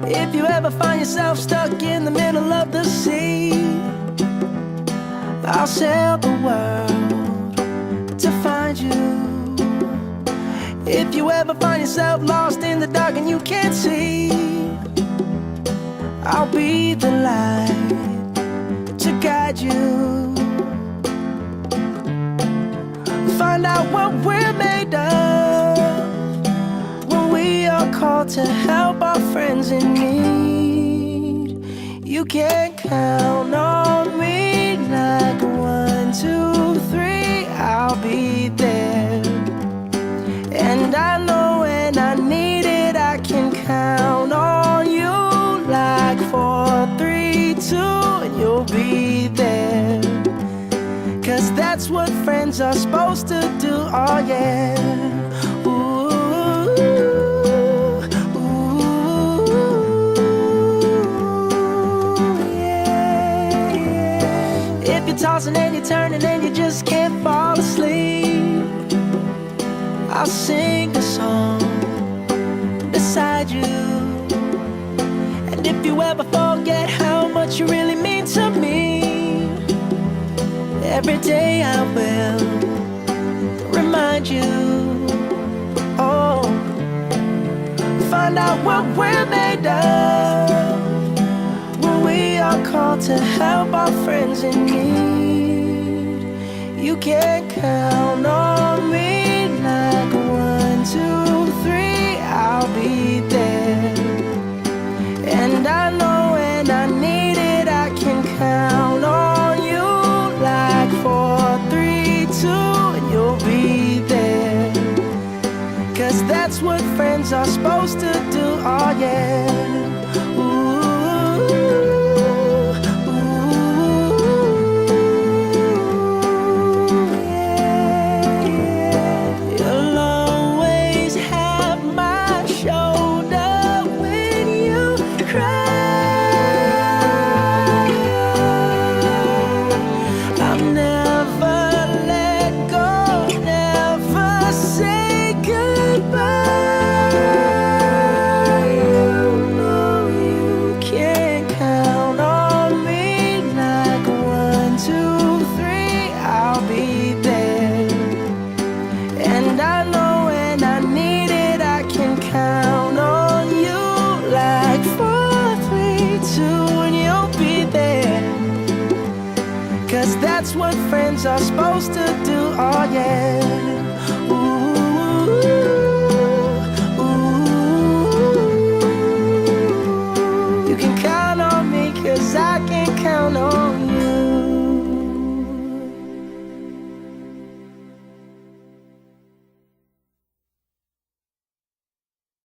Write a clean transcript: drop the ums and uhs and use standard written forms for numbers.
If you ever find yourself stuck in the middle of the sea, I'll sail the world to find you. If you ever find yourself lost in the dark and you can't see, I'll be the light to guide you. Find out what we're made of when we are called to help our friends in need. You can count on me like 1, 2, 3, I'll be there. And I know when I need it, I can count on you like 4, 3, 2, and you'll be there. 'Cause that's what friends are supposed to do, oh yeah. Ooh, ooh, yeah, yeah. If you're tossing and you're turning and you just can't fall asleep, I'll sing a song beside you. And if you ever forget how much you really mean to me, every day I will remind you. Oh, find out what we're made of when we are called to help our friends in need. You can count on me like 1, 2, 3, I'll be there. And I know when I need it, I can count on you like 4, 3, 2, and you'll be there. 'Cause that's what friends are supposed to do, oh yeah. Ooh, ooh, yeah, yeah. You'll always have my shoulder when you cry. I'll never let go, never say goodbye. You know you can count on me like 1, 2, 3, I'll be there. And I know when I need it, I can count on you like 4, 3, 2, and you'll be there. 'Cause that's what friends are supposed to do, oh yeah.